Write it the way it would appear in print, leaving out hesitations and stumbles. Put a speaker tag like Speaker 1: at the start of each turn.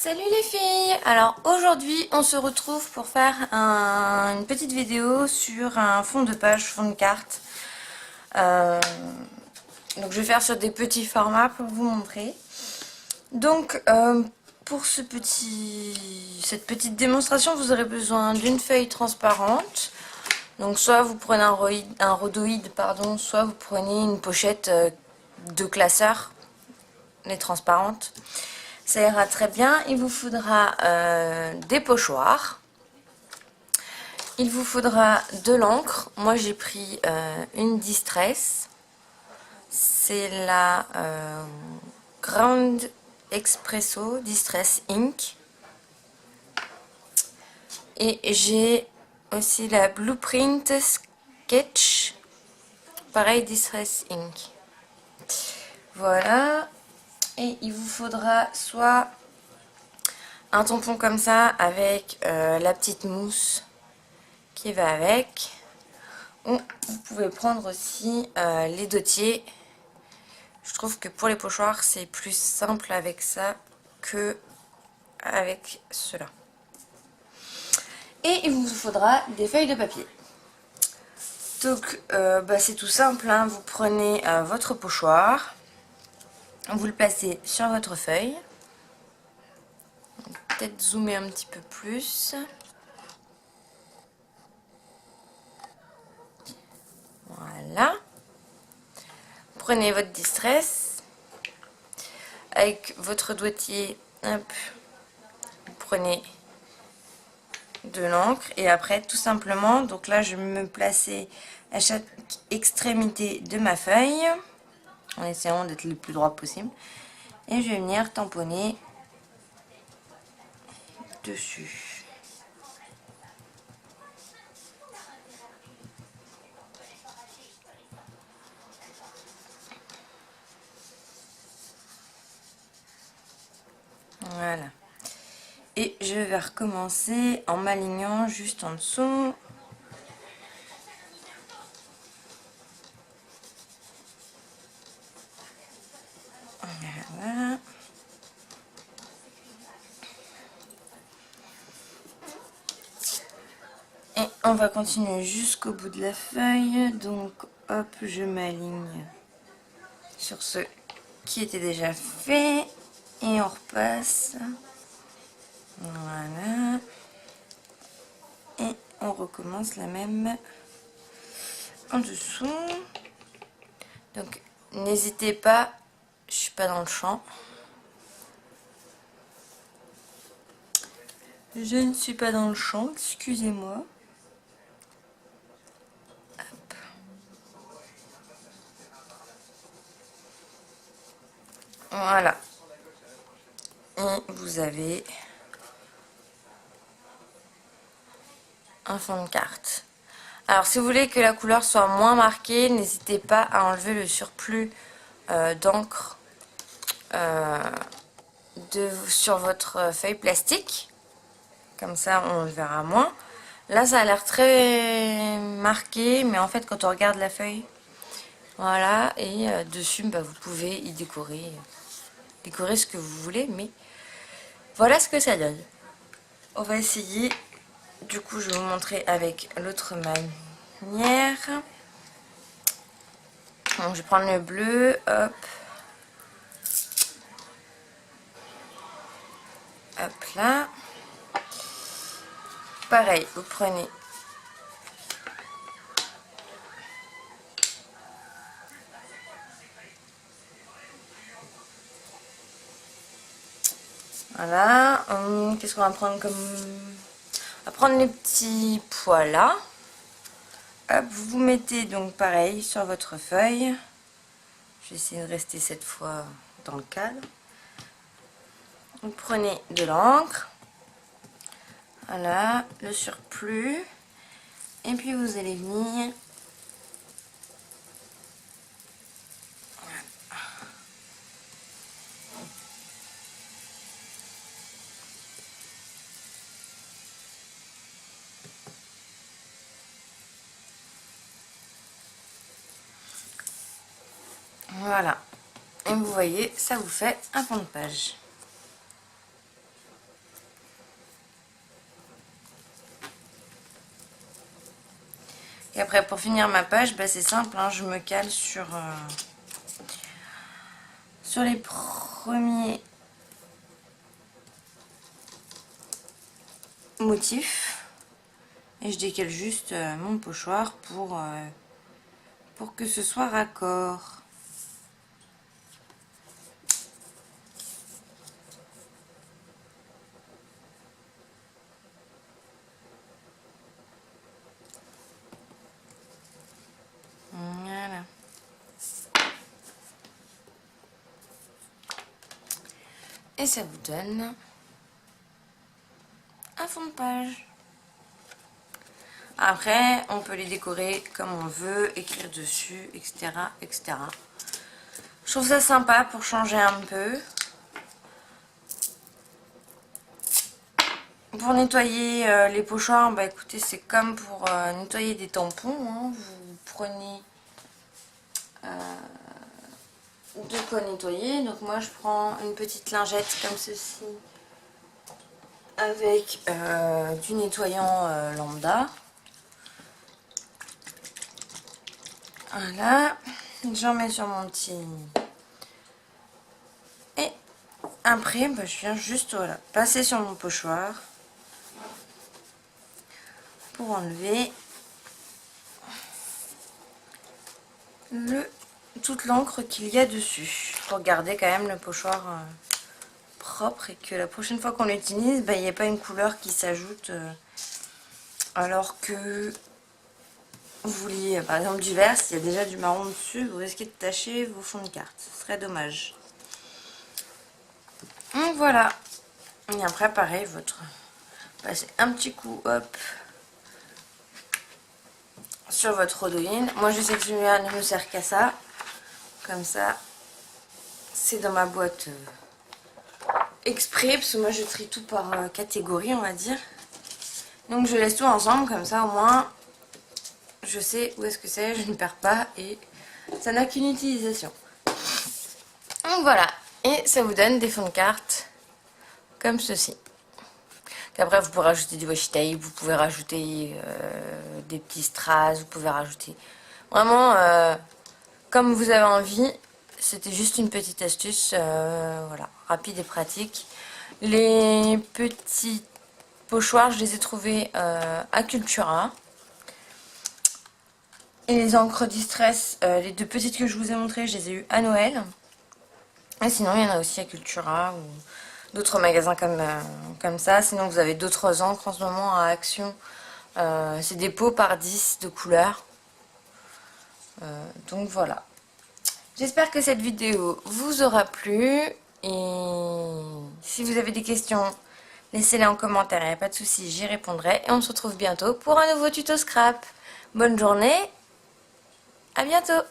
Speaker 1: Salut les filles! Alors aujourd'hui on se retrouve pour faire une petite vidéo sur un fond de page, fond de carte. Donc je vais faire sur des petits formats pour vous montrer. Donc pour cette petite démonstration vous aurez besoin d'une feuille transparente. Donc soit vous prenez un rhodoïde, pardon, soit vous prenez une pochette de classeur, les transparentes. Ça ira très bien. Il vous faudra des pochoirs. Il vous faudra de l'encre. Moi j'ai pris une Distress. C'est la Grand Espresso Distress Ink. Et j'ai aussi la Blueprint Sketch. Pareil, Distress Ink. Voilà. Et il vous faudra soit un tampon comme ça avec la petite mousse qui va avec, ou vous pouvez prendre aussi les dotiers. Je trouve que pour les pochoirs c'est plus simple avec ça que avec cela. Et il vous faudra des feuilles de papier. Donc c'est tout simple, hein. Vous prenez votre pochoir, vous le placez sur votre feuille. Peut-être zoomer un petit peu plus. Voilà. Prenez votre Distress. Avec votre doigtier, hop, vous prenez de l'encre. Et après, tout simplement, donc là, je vais me placer à chaque extrémité de ma feuille, en essayant d'être le plus droit possible. Et je vais venir tamponner dessus. Voilà. Et je vais recommencer en m'alignant juste en dessous. Voilà. Et on va continuer jusqu'au bout de la feuille. Donc hop, je m'aligne sur ce qui était déjà fait. Et on repasse. Voilà. Et on recommence la même en dessous. Donc n'hésitez pas, je suis pas dans le champ. Je ne suis pas dans le champ, excusez-moi. Voilà. Et vous avez un fond de carte. Alors si vous voulez que la couleur soit moins marquée, n'hésitez pas à enlever le surplus d'encre sur votre feuille plastique. Comme ça on le verra moins. Là ça a l'air très marqué, mais en fait quand on regarde la feuille, voilà, et dessus vous pouvez y décorer ce que vous voulez, mais voilà ce que ça donne. On va essayer, du coup je vais vous montrer avec l'autre manière. Donc je vais prendre le bleu, hop. Hop là. Pareil, vous prenez voilà. Qu'est-ce qu'on va prendre comme... On va prendre les petits pois là. Hop, vous vous mettez donc pareil sur votre feuille. Je vais essayer de rester cette fois dans le cadre. Vous prenez de l'encre. Voilà, le surplus. Et puis vous allez venir... Voilà. Et vous voyez, ça vous fait un fond de page. Après, pour finir ma page, c'est simple, hein, je me cale sur les premiers motifs et je décale juste mon pochoir pour que ce soit raccord. Voilà. Et ça vous donne un fond de page. Après, on peut les décorer comme on veut, écrire dessus, etc., etc. Je trouve ça sympa pour changer un peu. Pour nettoyer les pochoirs, écoutez, c'est comme pour nettoyer des tampons. Hein. Vous prenez de quoi nettoyer. Donc moi, je prends une petite lingette comme ceci avec du nettoyant lambda. Voilà, j'en mets sur mon petit... Et après, je viens juste passer sur mon pochoir pour enlever toute l'encre qu'il y a dessus. Pour garder quand même le pochoir propre et que la prochaine fois qu'on l'utilise, il n'y ait pas une couleur qui s'ajoute alors que vous vouliez par exemple du vert. S'il y a déjà du marron dessus, vous risquez de tacher vos fonds de carte. Ce serait dommage. Donc voilà. Et après pareil, passez un petit coup hop sur votre Odoïne. Moi je sais que celui-là ne me sert qu'à ça. Comme ça, c'est dans ma boîte exprès, parce que moi je trie tout par catégorie, on va dire. Donc je laisse tout ensemble, comme ça au moins je sais où est-ce que c'est, je ne perds pas et ça n'a qu'une utilisation. Donc voilà, et ça vous donne des fonds de carte comme ceci. Après vous pouvez rajouter du washi tape, vous pouvez rajouter des petits strass, vous pouvez rajouter vraiment comme vous avez envie. C'était juste une petite astuce, voilà, rapide et pratique. Les petits pochoirs, je les ai trouvés à Cultura. Et les encres Distress, les deux petites que je vous ai montrées, je les ai eues à Noël. Et sinon, il y en a aussi à Cultura ou d'autres magasins comme ça. Sinon, vous avez d'autres encres en ce moment à Action. C'est des pots par 10 de couleurs. Donc voilà. J'espère que cette vidéo vous aura plu. Et si vous avez des questions, laissez-les en commentaire, il n'y a pas de souci, j'y répondrai. Et on se retrouve bientôt pour un nouveau tuto scrap. Bonne journée, à bientôt!